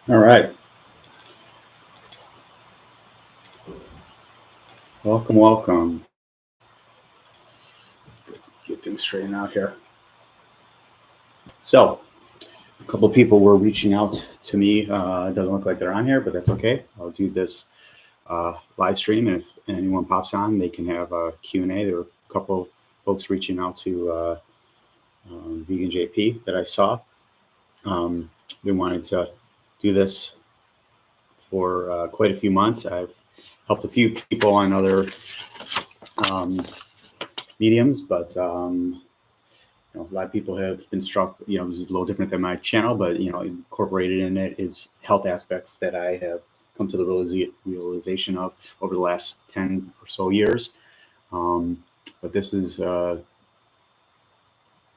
All right. Welcome, welcome. Get things straightened out here. So, a couple of people were reaching out to me. It doesn't look like they're on here, but that's okay. I'll do this live stream, and if anyone pops on, they can have a Q&A. There were a couple folks reaching out to Vegan JP that I saw. They wanted to do this for quite a few months. I've helped a few people on other mediums, but a lot of people have been struck. This is a little different than my channel, but incorporated in it is health aspects that I have come to the realization of over the last 10 or so years. But this is a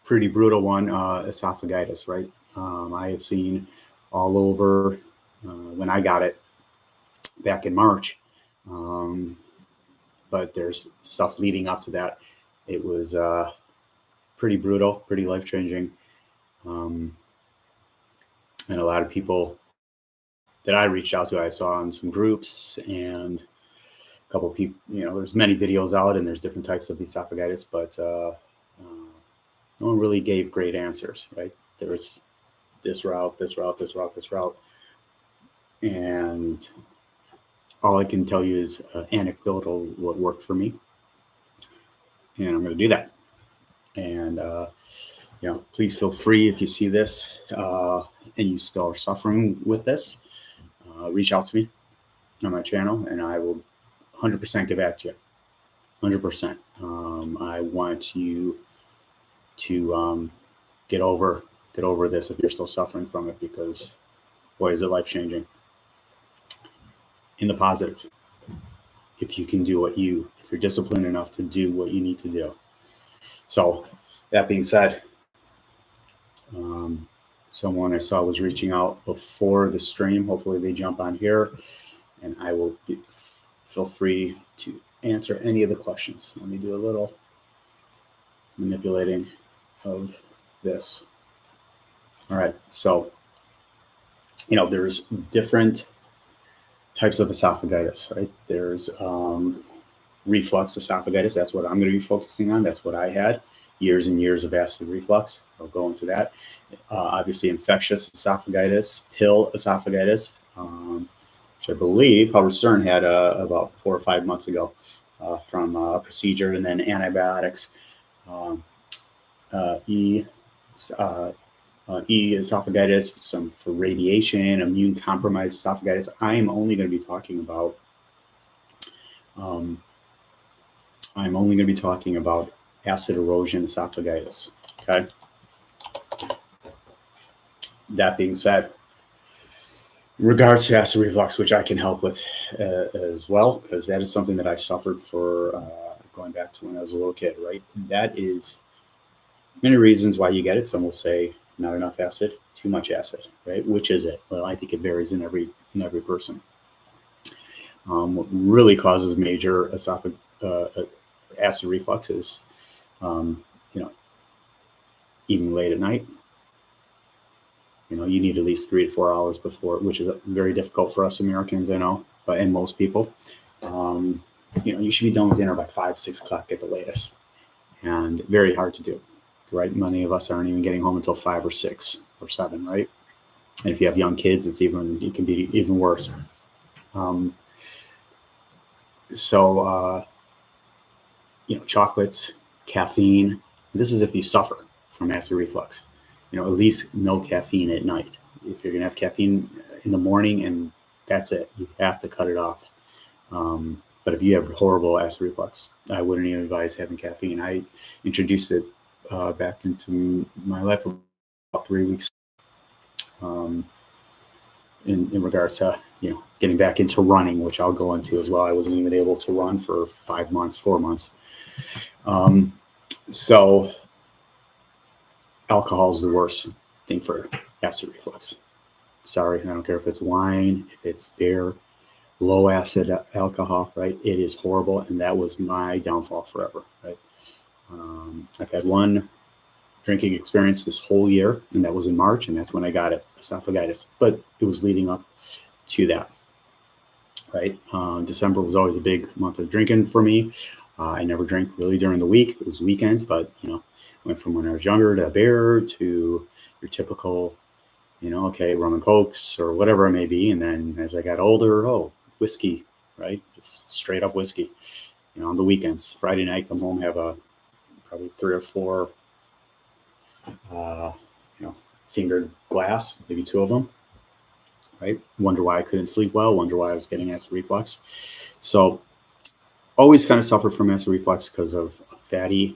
pretty brutal one, esophagitis, right? I have seen all over when I got it back in March. But there's stuff leading up to that. It was pretty brutal, pretty life-changing. And a lot of people that I reached out to, I saw in some groups, and a couple of people, there's many videos out, and there's different types of esophagitis, but no one really gave great answers, right? There was this route, this route, this route, this route. And all I can tell you is anecdotal what worked for me. And I'm going to do that. And, please feel free if you see this and you still are suffering with this, reach out to me on my channel, and I will 100% get back to you. 100%. I want you to get over this if you're still suffering from it, because boy, is it life-changing in the positive. If you can do if you're disciplined enough to do what you need to do. So that being said, someone I saw was reaching out before the stream. Hopefully they jump on here, and I will feel free to answer any of the questions. Let me do a little manipulating of this. All right. So, there's different types of esophagitis, right? There's reflux esophagitis. That's what I'm going to be focusing on. That's what I had. Years and years of acid reflux. I'll go into that. Obviously, infectious esophagitis, pill esophagitis, which I believe Howard Stern had about 4 or 5 months ago from a procedure, and then antibiotics. E esophagitis, some for radiation, immune compromised esophagitis. I am only going to be talking about. Acid erosion esophagitis. Okay. That being said, in regards to acid reflux, which I can help with as well, because that is something that I suffered for going back to when I was a little kid, right? That is many reasons why you get it. Some will say not enough acid, too much acid, right? Which is it? Well, I think it varies in every person. What really causes major acid reflux is eating late at night. You need at least 3 to 4 hours before, which is very difficult for us Americans, I know, and most people. You should be done with dinner by 5, 6 o'clock at the latest, and very hard to do, right? Many of us aren't even getting home until 5 or 6 or 7, right? And if you have young kids, it can be even worse. Chocolates, caffeine. This is if you suffer from acid reflux. At least no caffeine at night. If you're going to have caffeine in the morning, and that's it, you have to cut it off. But if you have horrible acid reflux, I wouldn't even advise having caffeine. I introduced it back into my life about 3 weeks in regards to getting back into running, which I'll go into as well. I wasn't even able to run for 4 months. So alcohol is the worst thing for acid reflux. Sorry, I don't care if it's wine, if it's beer, low acid alcohol, right? It is horrible, and that was my downfall forever, right? I've had one drinking experience this whole year, and that was in March, and that's when I got it, esophagitis. But it was leading up to that, right? December was always a big month of drinking for me. I never drank really during the week. It was weekends, but went from when I was younger to beer to your typical, okay, rum and cokes or whatever it may be. And then as I got older, whiskey, right? Just straight up whiskey. On the weekends, Friday night, come home, have probably 3 or 4, fingered glass, maybe 2 of them, right? Wonder why I couldn't sleep well, wonder why I was getting acid reflux. So always kind of suffered from acid reflux because of a fatty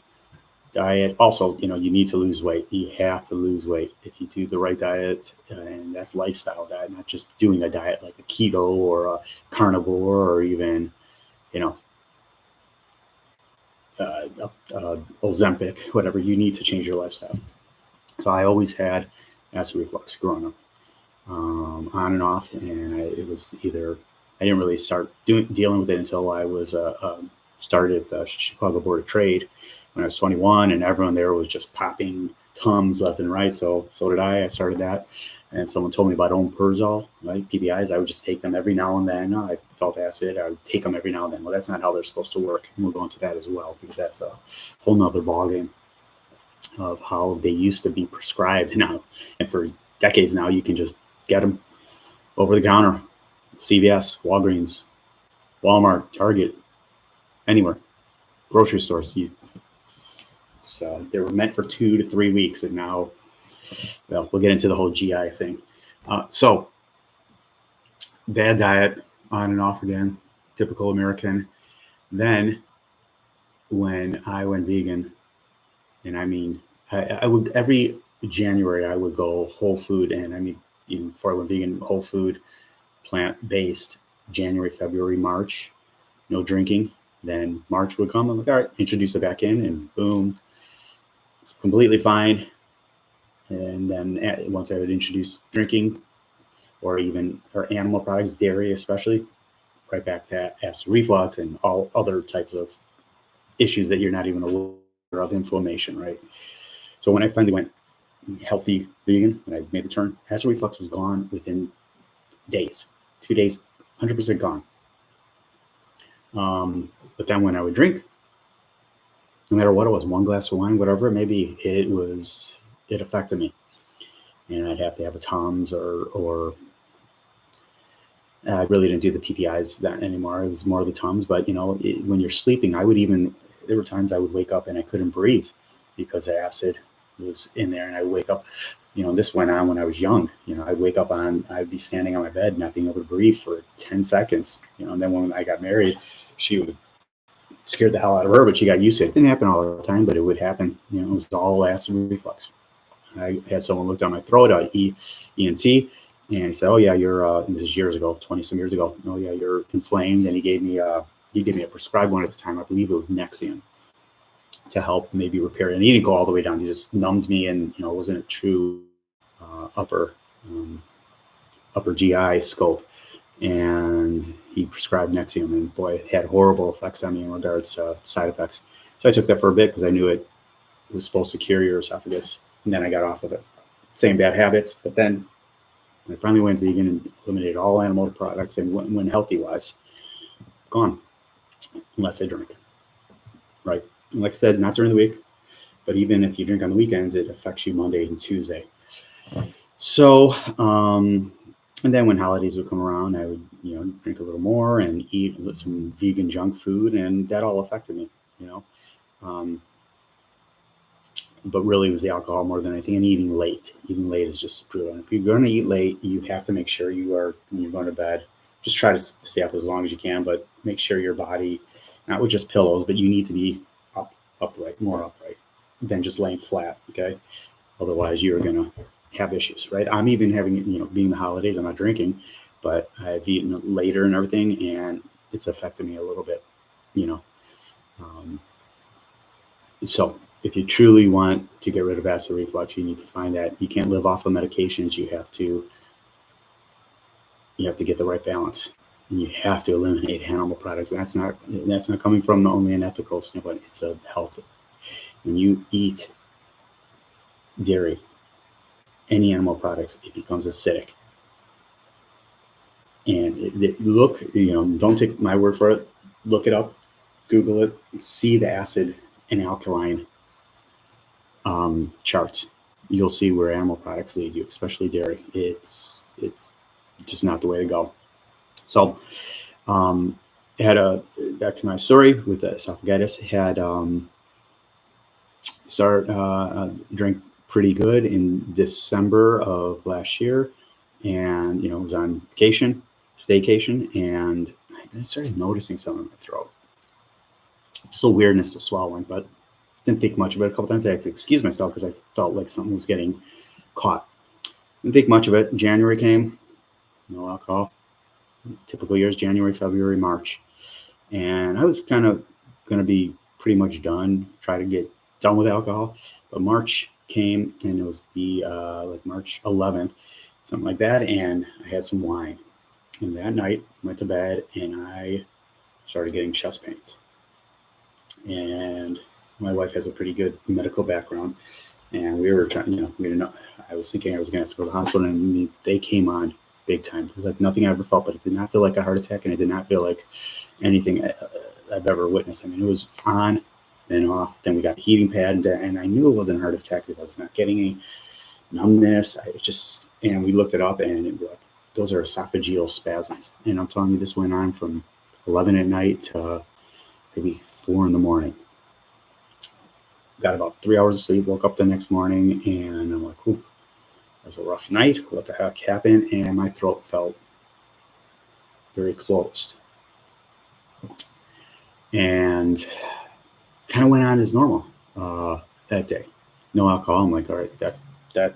diet. Also, you need to lose weight. You have to lose weight if you do the right diet, and that's lifestyle diet, not just doing a diet like a keto or a carnivore or even, Ozempic, whatever. You need to change your lifestyle. So I always had acid reflux growing up, on and off, and it was either I didn't really start dealing with it until I was started at the Chicago Board of Trade when I was 21, and everyone there was just popping Tums left and right. So did I. I started that, and someone told me about omeprazole, right? PPIs. I would just take them every now and then. I felt acid. I would take them every now and then. Well, that's not how they're supposed to work. And we'll go into that as well, because that's a whole nother ballgame of how they used to be prescribed now. And for decades now, you can just get them over the counter, CVS, Walgreens, Walmart, Target, anywhere, grocery stores. They were meant for 2 to 3 weeks, and now, well, we'll get into the whole GI thing. So bad diet, on and off again, typical American. Then when I went vegan, and I would every January I would go whole food, and before I went vegan, whole food, plant-based, January, February, March, no drinking. Then March would come, I'm like, all right, introduce it back in, and boom, it's completely fine. And then once I would introduce drinking or animal products, dairy especially, right back to acid reflux and all other types of issues that you're not even aware of, inflammation, right? So when I finally went healthy vegan, and I made the turn, acid reflux was gone within days, 2 days, 100% gone. But then when I would drink, no matter what it was, 1 glass of wine, whatever it may be, it affected me. And I'd have to have a Tums or I really didn't do the PPIs that anymore. It was more of the Tums. But, when you're sleeping, there were times I would wake up and I couldn't breathe because the acid was in there, and I would wake up, this went on when I was young. I'd be standing on my bed, not being able to breathe for 10 seconds, and then when I got married, she would scared the hell out of her, but she got used to it. It didn't happen all the time, but it would happen. It was all acid reflux. I had someone look down my throat, ENT, and he said, "Oh yeah, you're." This is years ago, 20-some years ago. "Oh yeah, you're inflamed." And he gave me a prescribed one at the time. I believe it was Nexium, to help maybe repair it. And he didn't go all the way down. He just numbed me, and it wasn't a true upper GI scope. And he prescribed Nexium, and boy, it had horrible effects on me in regards to side effects. So I took that for a bit because I knew it was supposed to cure your esophagus, and then I got off of it. Same bad habits, but then I finally went vegan and eliminated all animal products and went healthy-wise, gone, unless I drink, right? And like I said, not during the week, but even if you drink on the weekends, it affects you Monday and Tuesday. So, and then when holidays would come around, I would, drink a little more and eat some vegan junk food, and that all affected me, but really it was the alcohol more than anything, and eating late. Eating late is just brutal. And if you're going to eat late, you have to make sure when you're going to bed, just try to stay up as long as you can, but make sure your body, not with just pillows, but you need to be upright, more upright than just laying flat, okay? Otherwise, you're going to have issues, right? I'm even having, being the holidays, I'm not drinking, but I've eaten later and everything, and it's affected me a little bit, So if you truly want to get rid of acid reflux, you need to find that you can't live off of medications. You have to get the right balance, and you have to eliminate animal products. And that's not coming from only an ethical standpoint. It's a health. When you eat dairy, any animal products, it becomes acidic. And look, don't take my word for it. Look it up, Google it, see the acid and alkaline charts. You'll see where animal products lead you, especially dairy. It's just not the way to go. So, back to my story with the esophagitis. Had drink pretty good in December of last year, and was on staycation, and I started noticing something in my throat. Still weirdness of swallowing, but didn't think much of it. A couple times I had to excuse myself because I felt like something was getting caught. Didn't think much of it. January came, no alcohol. Typical years, January, February, March. And I was kind of going to be pretty much done, try to get done with alcohol. But March came, and it was the March 11th, something like that. And I had some wine. And that night, went to bed, and I started getting chest pains. And my wife has a pretty good medical background. And we were trying, I was thinking I was going to have to go to the hospital, and they came on big time. Like nothing I ever felt, but it did not feel like a heart attack, and it did not feel like anything I've ever witnessed. I mean, it was on, then off. Then we got a heating pad, and I knew it wasn't a heart attack because I was not getting any numbness. And we looked it up, and it was like, those are esophageal spasms. And I'm telling you, this went on from 11 at night to maybe 4 in the morning. Got about 3 hours of sleep, woke up the next morning, and I'm like, ooh, it was a rough night. What the heck happened? And my throat felt very closed. And kind of went on as normal that day. No alcohol. I'm like, all right, that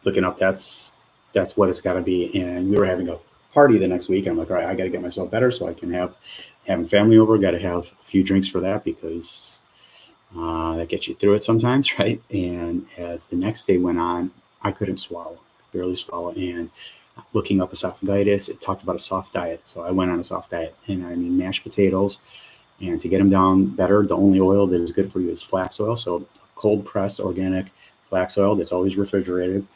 looking up, that's what it's got to be. And we were having a party the next week. I'm like, all right, I got to get myself better so I can having family over. Got to have a few drinks for that because that gets you through it sometimes, right? And as the next day went on, I couldn't swallow, barely swallow. And looking up esophagitis, it talked about a soft diet. So I went on a soft diet, and I mean mashed potatoes. And to get them down better, the only oil that is good for you is flax oil. So cold pressed organic flax oil that's always refrigerated.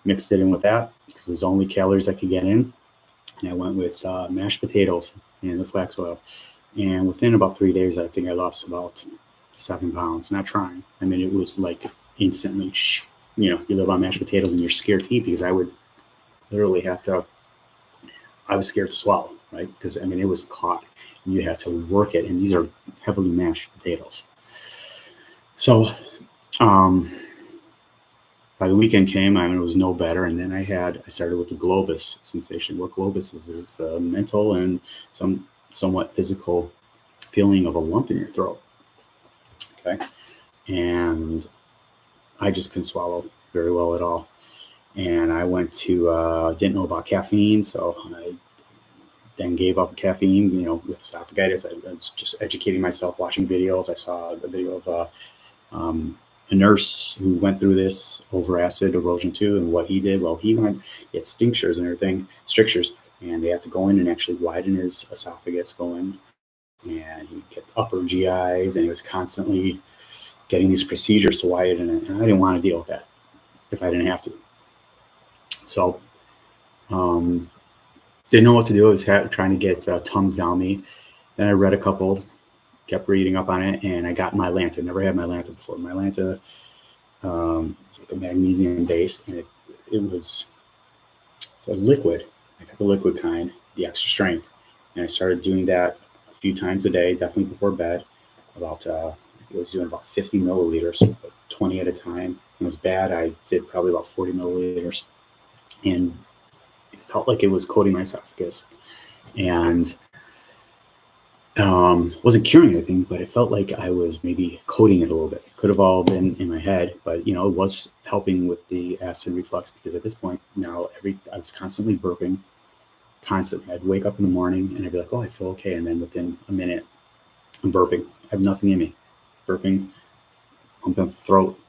Mixed it in with that because it was the only calories I could get in. And I went with mashed potatoes and the flax oil. And within about 3 days, I think I lost about 7 pounds. Not trying. I mean, it was like instantly, you live on mashed potatoes and you're scared to eat because I would literally I was scared to swallow, right? Because, I mean, it was caught. And you had to work it. And these are heavily mashed potatoes. So, by the weekend came, I mean, it was no better. And then I started with the Globus sensation. What Globus is a mental and somewhat physical feeling of a lump in your throat. Okay. And I just couldn't swallow very well at all. And I went to, didn't know about caffeine. So I then gave up caffeine, with esophagitis. I was just educating myself, watching videos. I saw a video of a nurse who went through this over acid erosion too, and what he did. Well, he had strictures and everything, and they had to go in and actually widen his esophagus going, and he'd get upper GIs, and he was constantly getting these procedures to widen it, and I didn't want to deal with that if I didn't have to. So, didn't know what to do. I was trying to get Tums down me. Then I read a couple, kept reading up on it, and I got Mylanta. Never had Mylanta before. Mylanta, it's like a magnesium based, and it's a liquid. I got the liquid kind, the extra strength, and I started doing that a few times a day, definitely before bed. I was doing about 50 milliliters, 20 at a time. When it was bad, I did probably about 40 milliliters, and it felt like it was coating my esophagus, and wasn't curing anything, but it felt like I was maybe coating it a little bit. Could have all been in my head, but it was helping with the acid reflux because at this point now I was constantly burping, constantly. I'd wake up in the morning and I'd be like, oh, I feel okay, and then within a minute I'm burping. I have nothing in me, burping, lump in the throat.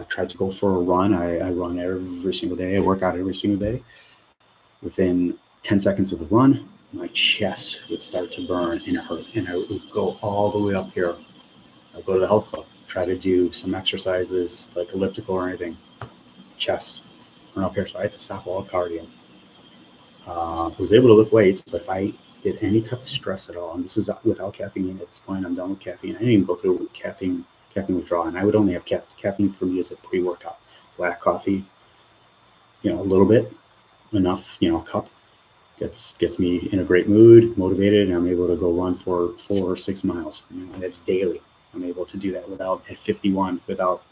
Tried to go for a run. I run every single day. I work out every single day. Within 10 seconds of the run, my chest would start to burn and hurt, and I would go all the way up here. I'd go to the health club, try to do some exercises like elliptical or anything, chest, run up here. So I had to stop all cardio. I was able to lift weights, but if I did any type of stress at all, and this is without caffeine at this point, I'm done with caffeine. I didn't even go through with caffeine withdrawal, and I would only have caffeine for me as a pre-workout. Black coffee, a little bit, enough, a cup gets me in a great mood, motivated, and I'm able to go run for 4 or 6 miles. And it's daily. I'm able to do that at 51 without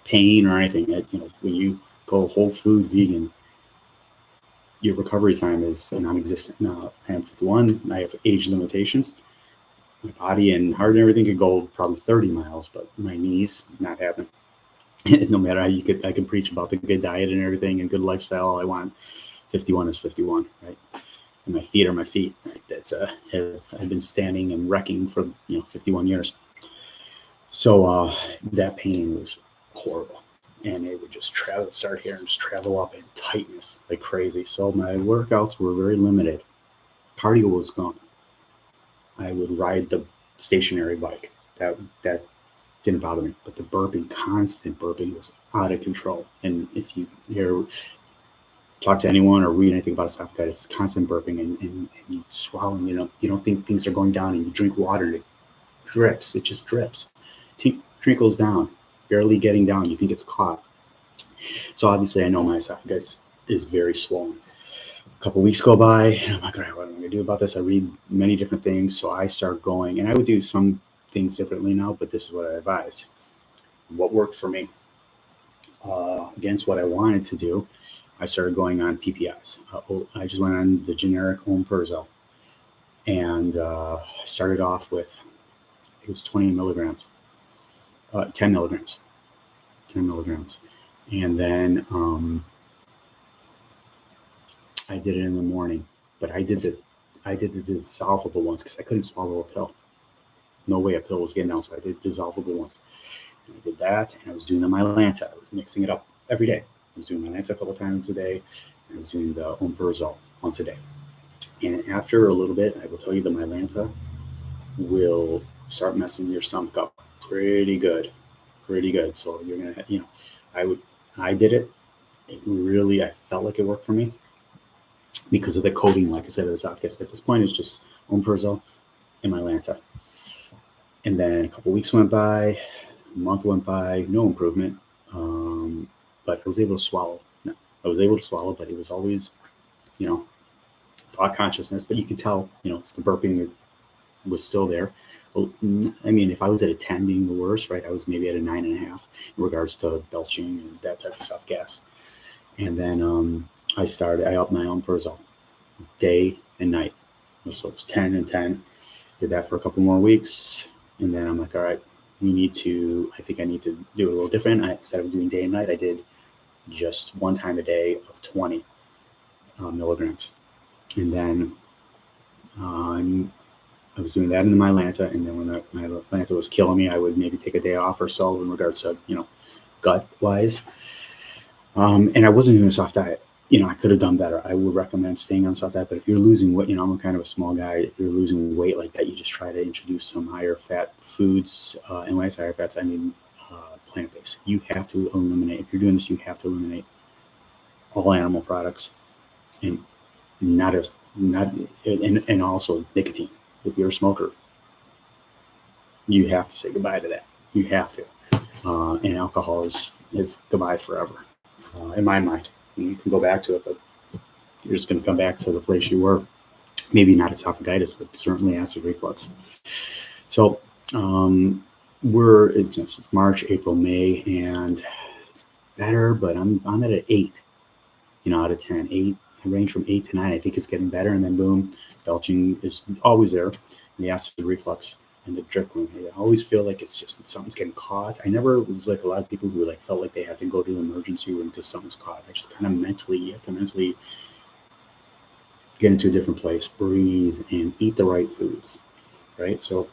pain or anything. When you go whole food vegan, your recovery time is non-existent. Now I am 51. I have age limitations. My body and heart and everything could go probably 30 miles, but my knees not happening. No matter how I can preach about the good diet and everything and good lifestyle I want. 51 is 51, right? And my feet are my feet. Right? I've been standing and wrecking for 51 years. So that pain was horrible, and it would just start here and just travel up in tightness like crazy. So my workouts were very limited. Cardio was gone. I would ride the stationary bike. That didn't bother me, but the constant burping was out of control. And if you talk to anyone or read anything about esophagitis, it's constant burping and you swallow, you don't think things are going down, and you drink water and it drips. It just drips. Trickles down, barely getting down. You think it's caught. So obviously I know my esophagus is very swollen. A couple weeks go by and I'm like, all right, what am I going to do about this? I read many different things. So I start going, and I would do some things differently now, but this is what I advise. What worked for me against what I wanted to do, I started going on PPIs. I just went on the generic omeprazole, and I started off with, it was 20 milligrams, 10 milligrams, and then I did it in the morning. But I did the dissolvable ones because I couldn't swallow a pill. No way a pill was getting down, so I did dissolvable ones. And I did that, and I was doing the Mylanta. I was mixing it up every day. I was doing Mylanta a couple times a day, and I was doing the omeprazole once a day. And after a little bit, I will tell you the Mylanta will start messing your stomach up pretty good. So you're gonna, I did it. I felt like it worked for me because of the coating, like I said, of the esophagus. At this point, it's just omeprazole and Mylanta. And then a couple weeks went by, a month went by, no improvement. But I was able to swallow. No, I was able to swallow, but it was always, thought consciousness. But you could tell, it's the burping that was still there. I mean, if I was at a 10 being the worst, right, I was maybe at a 9.5 in regards to belching and that type of stuff, gas. And then I upped my omeprazole day and night. So it was 10 and 10. Did that for a couple more weeks. And then I'm like, all right, I think I need to do it a little different. Instead of doing day and night, I did just one time a day of 20 milligrams. And then I was doing that in the Mylanta. And then when my Mylanta was killing me, I would maybe take a day off or so in regards to, gut-wise. And I wasn't doing a soft diet. I could have done better. I would recommend staying on soft diet. But if you're losing weight, I'm kind of a small guy. If you're losing weight like that, you just try to introduce some higher fat foods. And when I say higher fats, I mean plant-based. You have to eliminate. If you're doing this, you have to eliminate all animal products, and and also nicotine. If you're a smoker, you have to say goodbye to that. You have to. And alcohol is goodbye forever, in my mind. You can go back to it, but you're just going to come back to the place you were. Maybe not esophagitis, but certainly acid reflux. So it's March, April, May, and it's better, but I'm at an 8, out of 10. 8. I range from 8 to 9. I think it's getting better, and then boom, belching is always there, and the acid reflux and the dripping. I always feel like it's just something's getting caught. I never was like a lot of people who felt like they had to go to the emergency room because something's caught. I just kind of you have to mentally get into a different place, breathe, and eat the right foods, right? So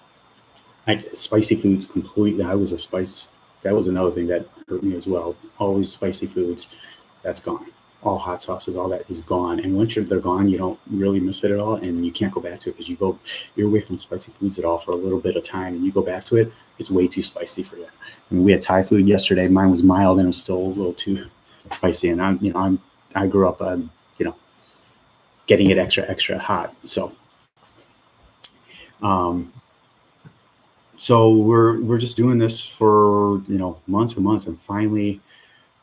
spicy foods completely. That was another thing that hurt me as well. Always spicy foods, that's gone. all hot sauces, all that is gone. And once they're gone, you don't really miss it at all, and you can't go back to it because you're away from spicy foods at all for a little bit of time, and you go back to it, it's way too spicy for you. I mean, we had Thai food yesterday. Mine was mild and it was still a little too spicy. And I grew up on, getting it extra hot. Um, so we're just doing this for months and months, and finally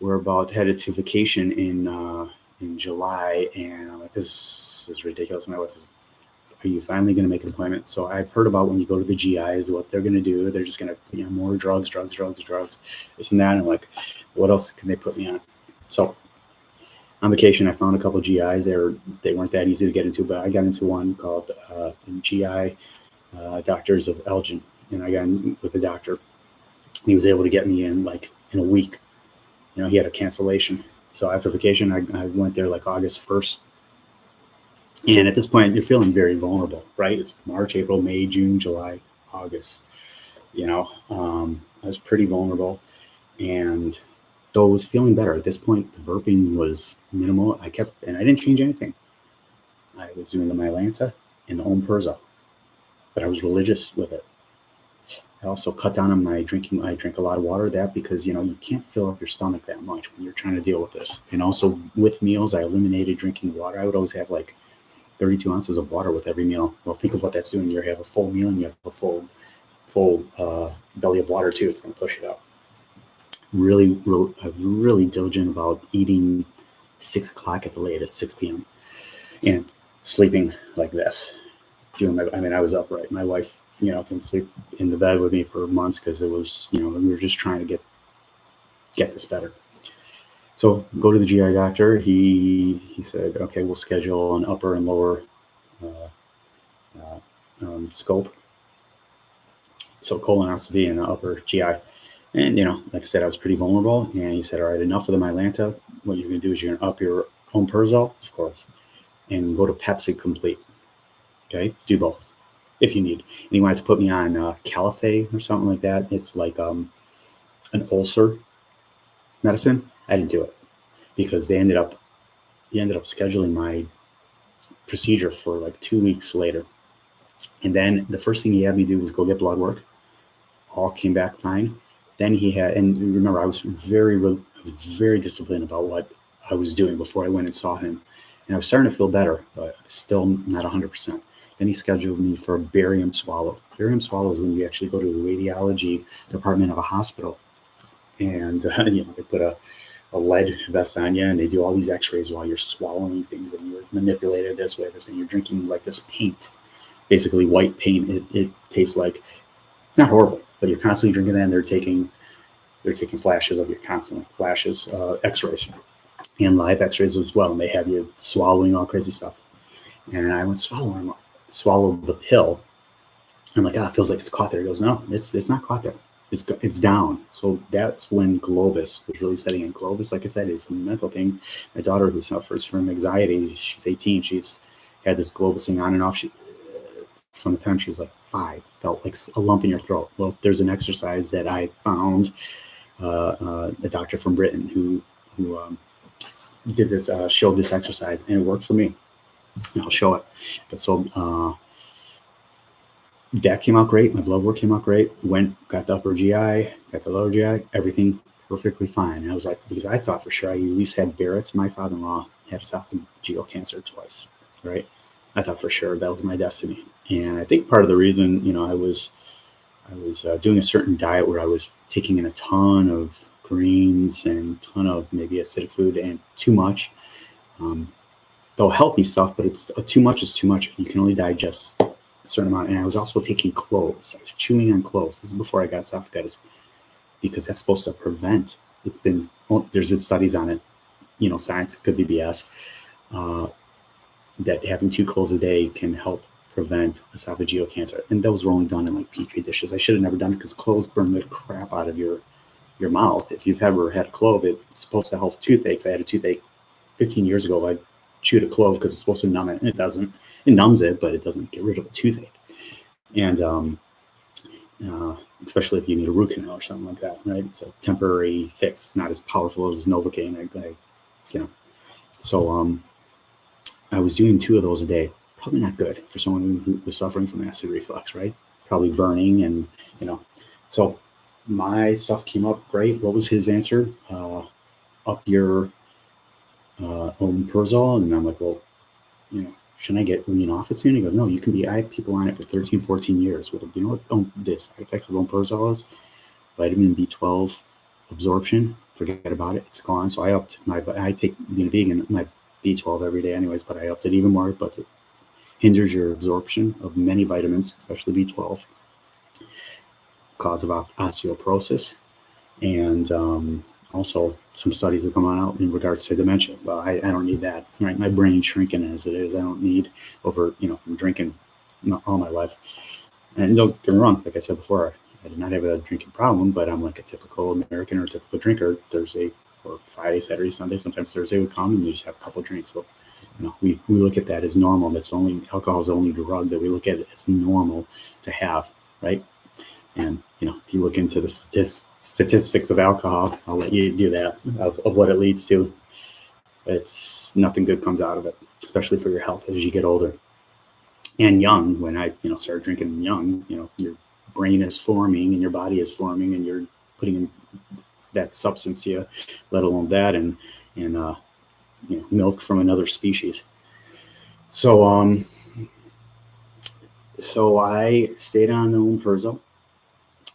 we're about headed to vacation in July, and I'm like, this is ridiculous. My wife is, are you finally going to make an appointment? So I've heard about when you go to the GIs, what they're going to do. They're just going to put you on more drugs, this and that. And I'm like, what else can they put me on? So on vacation, I found a couple of GIs. They weren't that easy to get into, but I got into one called GI Doctors of Elgin, and I got in with a doctor. He was able to get me in like in a week. He had a cancellation. So after vacation, I went there like August 1st. And at this point, you're feeling very vulnerable, right? It's March, April, May, June, July, August. I was pretty vulnerable. And though I was feeling better at this point, the burping was minimal. I didn't change anything. I was doing the Mylanta and the Omeprazole, but I was religious with it. I also cut down on my drinking. I drink a lot of water, because, you can't fill up your stomach that much when you're trying to deal with this. And also with meals, I eliminated drinking water. I would always have like 32 ounces of water with every meal. Well, think of what that's doing. You have a full meal and you have a full belly of water too. It's going to push it up. Really diligent about eating 6 o'clock at the latest, 6 p.m. and sleeping like this. I was upright. My wife, didn't sleep in the bed with me for months because it was, we were just trying to get this better. So go to the GI doctor. He said, okay, we'll schedule an upper and lower scope. So colonoscopy and the upper GI. And, like I said, I was pretty vulnerable. And he said, all right, enough of the Mylanta. What you're going to do is you're going to up your Omeprazole, of course, and go to Pepsi Complete. Okay, do both if you need. And he wanted to put me on Caliphate or something like that. It's like an ulcer medicine. I didn't do it because he ended up scheduling my procedure for like 2 weeks later. And then the first thing he had me do was go get blood work. All came back fine. Then and remember, I was very disciplined about what I was doing before I went and saw him. And I was starting to feel better, but still not 100%. Then he scheduled me for a barium swallow. Barium swallow is when you actually go to the radiology department of a hospital. And, they put a lead vest on you, and they do all these x-rays while you're swallowing things, and you're manipulated this way, and you're drinking like this paint, basically white paint. It tastes like, not horrible, but you're constantly drinking that, and they're taking flashes of you constantly, x-rays and live x-rays as well. And they have you swallowing all crazy stuff. And I went swallowed the pill. I'm like, it feels like it's caught there. He goes, no, it's not caught there. It's down. So that's when Globus was really setting in. Globus, like I said, it's a mental thing. My daughter, who suffers from anxiety, she's 18. She's had this Globus thing on and off. From the time she was like 5, felt like a lump in your throat. Well, there's an exercise that I found, a doctor from Britain who did this, showed this exercise, and it worked for me. And I'll show it. But so that came out great. My blood work came out great. Got the upper GI, got the lower GI, everything perfectly fine. And I was like, because I thought for sure I at least had Barrett's. My father-in-law had esophageal cancer twice, right? I thought for sure that was my destiny. And I think part of the reason, I was doing a certain diet where I was taking in a ton of greens and a ton of maybe acidic food, and too much, though healthy stuff, but it's too much is too much if you can only digest a certain amount. And I was also taking cloves. I was chewing on cloves. This is before I got esophagitis, because that's supposed to prevent. There's been studies on it, science, it could be BS, that having 2 cloves a day can help prevent esophageal cancer. And those were only done in like Petri dishes. I should have never done it because cloves burn the crap out of your mouth. If you've ever had a clove, it's supposed to help toothaches. I had a toothache 15 years ago. I chewed a clove because it's supposed to numb it. And it doesn't. It numbs it, but it doesn't get rid of a toothache. And especially if you need a root canal or something like that, right? It's a temporary fix. It's not as powerful as Novocaine. So I was doing 2 of those a day. Probably not good for someone who was suffering from acid reflux, right? Probably burning and, you know. So my stuff came up great. What was his answer? Up your omeprazole. And I'm like, well, shouldn't I get wean off it soon? He goes, no, you can be, I have people on it for 13, 14 years. Well, you know what the side effects of omeprazole is? Vitamin B12 absorption, forget about it. It's gone. So I take, being vegan, my B12 every day anyways, but I upped it even more, but it hinders your absorption of many vitamins, especially B12, cause of osteoporosis. And also some studies have come on out in regards to dementia. Well, I don't need that, right? My brain's shrinking as it is. I don't need from drinking all my life. And don't get me wrong, like I said before, I did not have a drinking problem, but I'm like a typical American or a typical drinker. Thursday or Friday, Saturday, Sunday, sometimes Thursday would come and you just have a couple of drinks. But we look at that as normal. Alcohol is the only drug that we look at as normal to have, right? And if you look into the statistics of alcohol, I'll let you do that, of what it leads to. It's nothing good comes out of it, especially for your health as you get older and young. When I started drinking young, your brain is forming and your body is forming, and you're putting in that substance to you, let alone that, and milk from another species. So I stayed on the omeprazole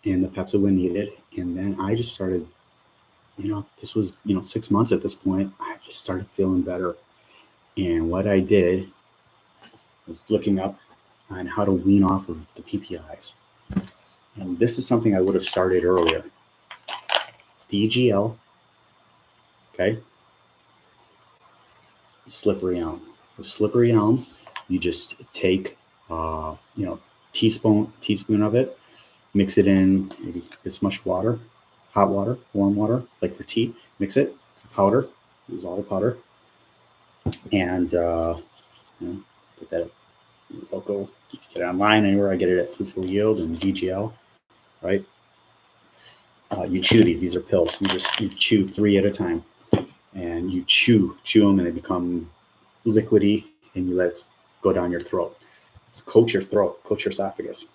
and the Pepsi when needed, and then I just started. This was 6 months at this point. I just started feeling better, and what I did was looking up on how to wean off of the PPIs. And this is something I would have started earlier. DGL, okay? Slippery elm. With slippery elm, you just take, teaspoon of it, mix it in maybe this much water, hot water, warm water, like for tea. Mix it. It's a powder. Use all the powder, and put that local. You can get it online anywhere. I get it at Fruitful Yield and DGL, right? You chew these. These are pills. You chew 3 at a time, and you chew them, and they become liquidy, and you let it go down your throat. It's coat your throat, coat your esophagus.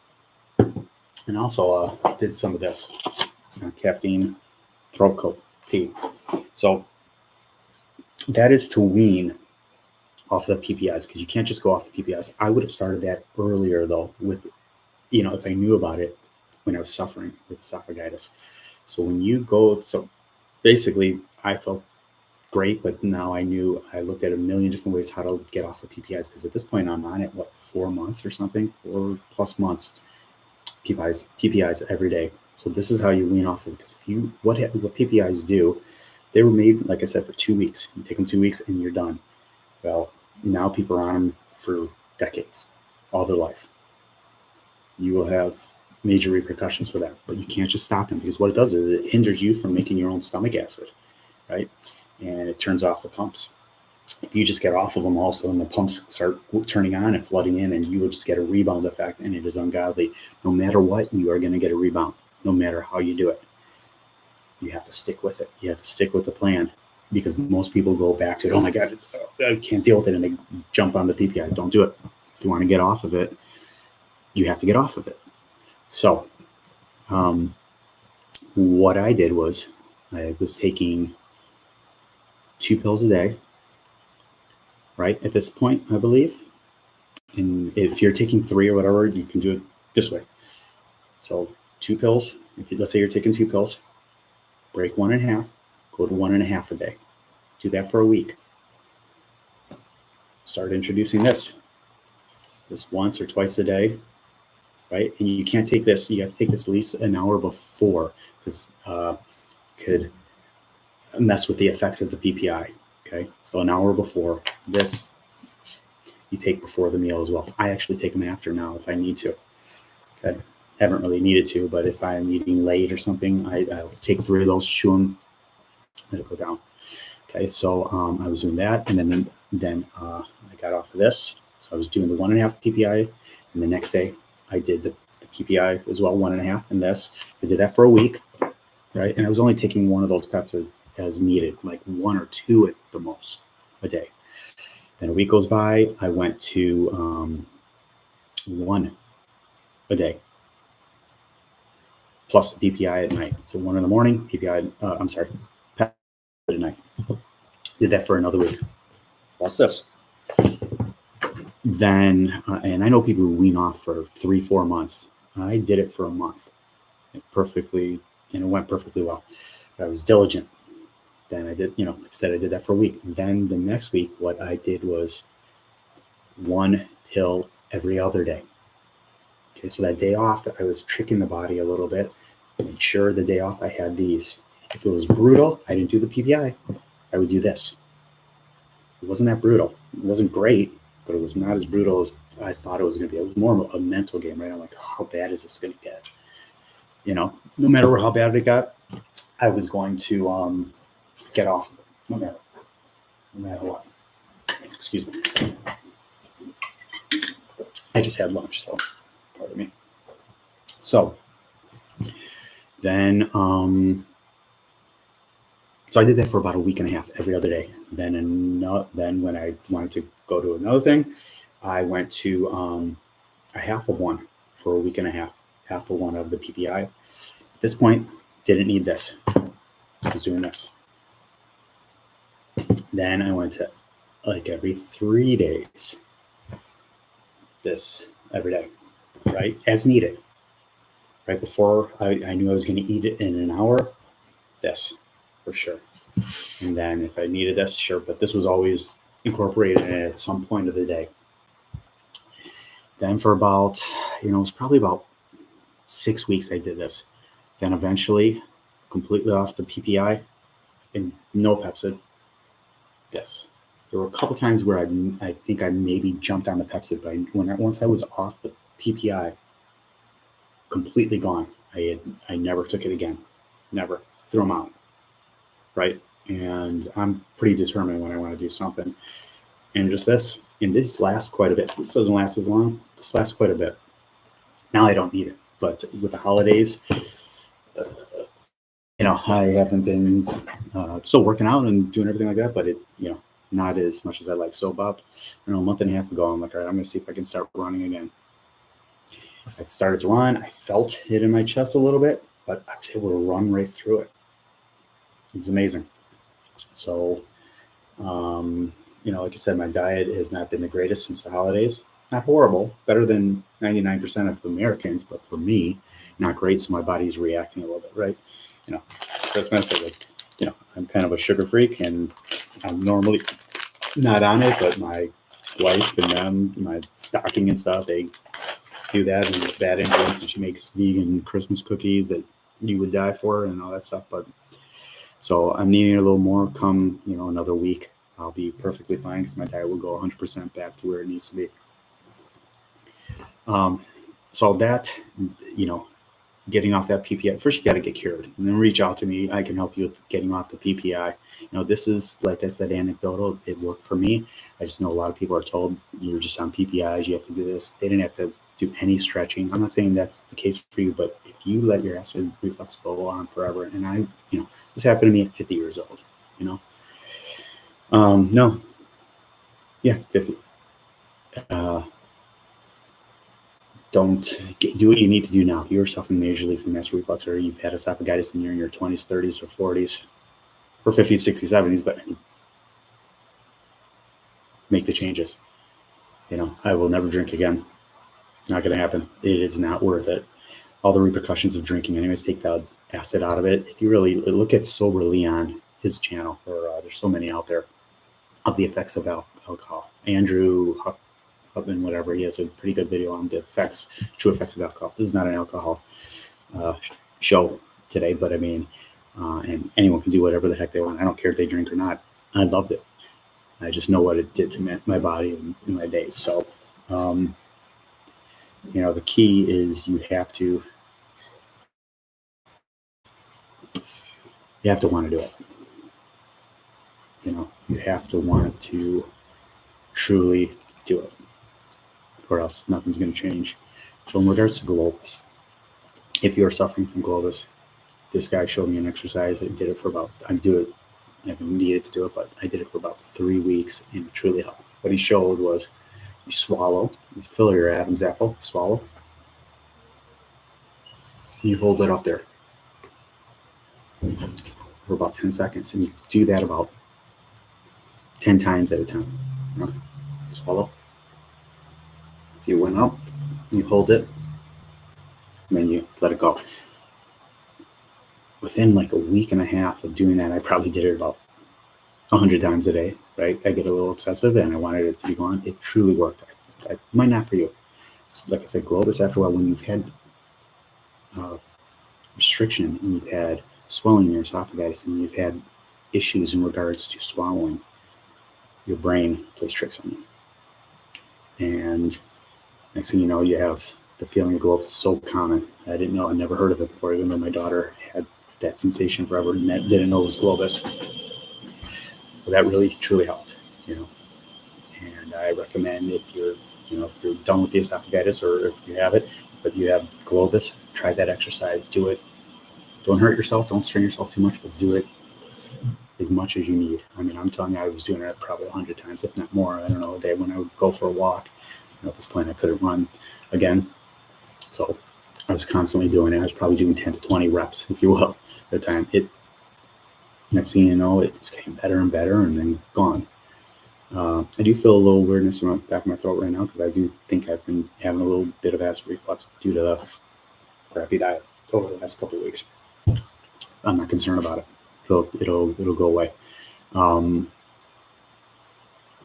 And also did some of this caffeine throat coat tea. So that is to wean off the PPIs, because you can't just go off the PPIs. I would have started that earlier though, with if I knew about it when I was suffering with esophagitis. So when you go, so basically I felt great, but now I looked at a million different ways how to get off the PPIs, because at this point I'm on it 4 months or something, 4+ months PPIs every day. So this is how you wean off of it. Because what PPIs do, they were made, like I said, for 2 weeks. You take them 2 weeks and you're done. Well, now people are on them for decades, all their life. You will have major repercussions for that, but you can't just stop them, because what it does is it hinders you from making your own stomach acid, right? And it turns off the pumps. If you just get off of them, all of a sudden the pumps start turning on and flooding in, and you will just get a rebound effect, and it is ungodly. No matter what, you are going to get a rebound, no matter how you do it. You have to stick with it. You have to stick with the plan, because most people go back to it. Oh my God, I can't deal with it, and they jump on the PPI. Don't do it. If you want to get off of it, you have to get off of it. So what I did was I was taking 2 pills a day, right? At this point, I believe. And if you're taking 3 or whatever, you can do it this way. So 2 pills. Let's say you're taking 2 pills, break 1 1/2, go to 1 1/2 a day. Do that for a week. Start introducing this once or twice a day, right? And you can't take this. You have to take this at least an hour before, because could mess with the effects of the PPI. Okay, so an hour before. This you take before the meal as well. I actually take them after now if I need to. Okay, haven't really needed to, but if I'm eating late or something, I'll take 3 of those, chew them, let it go down. Okay, so I was doing that, and then I got off of this. So I was doing the 1 1/2 PPI, and the next day I did the PPI as well, 1 1/2, and this. I did that for a week, right? And I was only taking 1 of those Pepsi as needed, like 1 or 2 at the most. a day. Then a week goes by, I went to 1 a day, plus the PPI at night. So 1 in the morning, PPI, PEP at night. Did that for another week. What's this? Then, and I know people who wean off for 3-4 months. I did it for a month. It went perfectly well. But I was diligent. Then I did, like I said, I did that for a week. Then the next week, what I did was 1 pill every other day. Okay, so that day off, I was tricking the body a little bit. Made sure the day off I had these. If it was brutal, I didn't do the PPI. I would do this. It wasn't that brutal. It wasn't great, but it was not as brutal as I thought it was going to be. It was more of a mental game, right? I'm like, how bad is this going to get? No matter how bad it got, I was going to get off of it, no matter what. Excuse me. I just had lunch, so pardon me. So then, so I did that for about a week and a half, every other day. Then when I wanted to go to another thing, I went to a half of 1 for a week and a half, half of 1 of the PPI. At this point, didn't need this. I was doing this. Then I went to like every 3 days, this every day, right? As needed. Right before I knew I was going to eat it in an hour, this for sure. And then if I needed this, sure, but this was always incorporated in it at some point of the day. Then for about, it was probably about 6 weeks I did this. Then eventually, completely off the PPI and no Pepsid. Yes. There were a couple times where I think I maybe jumped on the Pepsid, but once I was off the PPI, completely gone. I never took it again. Never. Threw them out. Right? And I'm pretty determined when I want to do something. And just this. And this lasts quite a bit. This doesn't last as long. This lasts quite a bit. Now I don't need it. But with the holidays, I haven't been still working out and doing everything like that, but it, not as much as I like. So about, a month and a half ago, I'm like, all right, I'm going to see if I can start running again. I started to run. I felt it in my chest a little bit, but I was able to run right through it. It's amazing. So, like I said, my diet has not been the greatest since the holidays. Not horrible, better than 99% of Americans, but for me, not great. So my body's reacting a little bit, right? Christmas, I'm kind of a sugar freak, and I'm normally not on it, but my wife and them, my stocking and stuff, they do that, and it's bad influence, and she makes vegan Christmas cookies that you would die for and all that stuff. But so I'm needing a little more. Come, another week, I'll be perfectly fine because my diet will go 100% back to where it needs to be. So that, getting off that PPI, first you got to get cured, and then reach out to me. I can help you with getting off the PPI. This is, like I said, anecdotal. It worked for me. I just know a lot of people are told you're just on PPIs, you have to do this. They didn't have to do any stretching. I'm not saying that's the case for you, but if you let your acid reflux go on forever, and this happened to me at 50 years old, 50. Don't do what you need to do now. If you're suffering majorly from acid reflux, or you've had esophagitis and you're in your 20s, 30s, or 40s, or 50s, 60s, 70s, but make the changes. I will never drink again. Not going to happen. It is not worth it. All the repercussions of drinking, anyways, take the acid out of it. If you really look at Sober Leon, his channel, or there's so many out there, of the effects of alcohol. Andrew Hubman, whatever, he has a pretty good video on the true effects of alcohol. This is not an alcohol show today, but and anyone can do whatever the heck they want. I don't care if they drink or not. I loved it. I just know what it did to my body and my days. So, the key is you have to want to do it. You have to want to truly do it, or else nothing's going to change. So in regards to globus, if you're suffering from globus, this guy showed me an exercise. I did it for I do it I haven't needed to do it, but I did it for about 3 weeks and it truly helped. What he showed was you swallow, you fill your Adam's apple, swallow, and you hold it up there for about 10 seconds. And you do that about 10 times at a time. You know, swallow. So you went up, you hold it, and then you let it go. Within like a week and a half of doing that, I probably did it about 100 times a day, right? I get a little obsessive and I wanted it to be gone. It truly worked. I might not for you. It's, like I said, globus, after a while, when you've had restriction and you've had swelling in your esophagitis and you've had issues in regards to swallowing, your brain plays tricks on you. And next thing you know, you have the feeling of globus. So common. I didn't know, I never heard of it before, even though my daughter had that sensation forever and didn't know it was globus. Well, that really truly helped, you know. And I recommend if you're done with the esophagitis or if you have it, but you have globus, try that exercise. Do it. Don't hurt yourself. Don't strain yourself too much, but do it as much as you need. I mean, I'm telling you, I was doing it probably 100 times, if not more. I don't know, a day when I would go for a walk. At this point, I couldn't run again. So I was constantly doing it. I was probably doing 10 to 20 reps, if you will, at a time. Next thing you know, it's getting better and better and then gone. I do feel a little weirdness in the back of my throat right now because I do think I've been having a little bit of acid reflux due to the crappy diet over the last couple of weeks. I'm not concerned about it. It'll go away.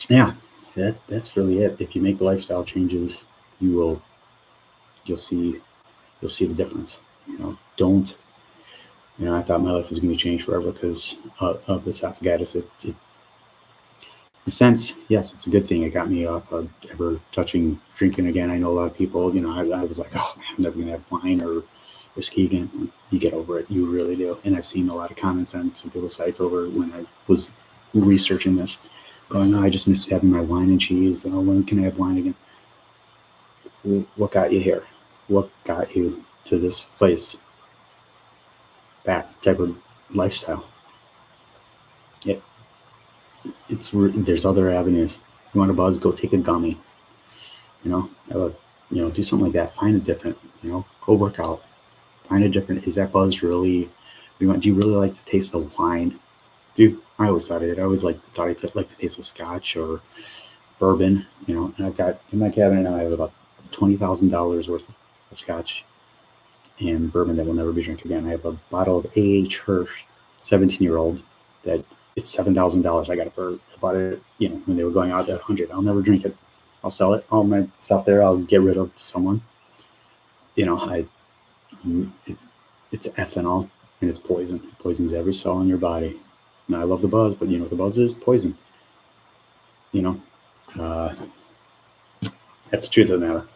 Yeah, that's really it. If you make the lifestyle changes, you'll see the difference. I thought my life was going to change forever because of the esophagitis. It, in a sense, yes, it's a good thing. It got me off of ever touching drinking again. I know a lot of people, I was like, oh, man, I'm never going to have wine or whiskey again. You get over it. You really do. And I've seen a lot of comments on some people's sites over when I was researching this, going, oh, I just miss having my wine and cheese. Oh, when can I have wine again? What got you here? What got you to this place? That type of lifestyle. There's other avenues. You want to buzz? Go take a gummy. Do something like that. Find a different. Go work out. Find a different. Is that buzz really? Do you really like the taste of wine? I always thought I did. I always thought I like the taste of scotch or bourbon. And I've got in my cabinet now. I have about $20,000 worth of scotch and bourbon that will never be drank again. I have a bottle of A.H. Hirsch, 17-year-old, that is $7,000. I got it about it, when they were going out at 100. I'll never drink it. I'll sell it. All my stuff there, I'll get rid of someone. It's ethanol and it's poison. It poisons every cell in your body. Now I love the buzz, but what the buzz is? Poison. That's the truth of the matter.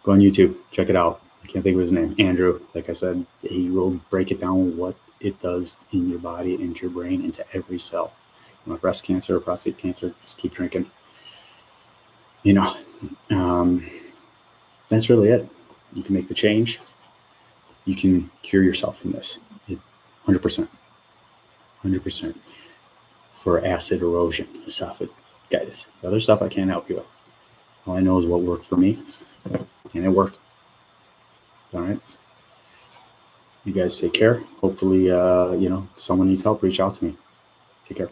Go on YouTube, check it out. I can't think of his name. Andrew, like I said, he will break it down what it does in your body, into your brain, into every cell. Breast cancer or prostate cancer, just keep drinking. That's really it. You can make the change. You can cure yourself from this. 100%. 100% for acid erosion, esophagitis. The other stuff I can't help you with. All I know is what worked for me, and it worked. All right. You guys take care. Hopefully, if someone needs help, reach out to me. Take care.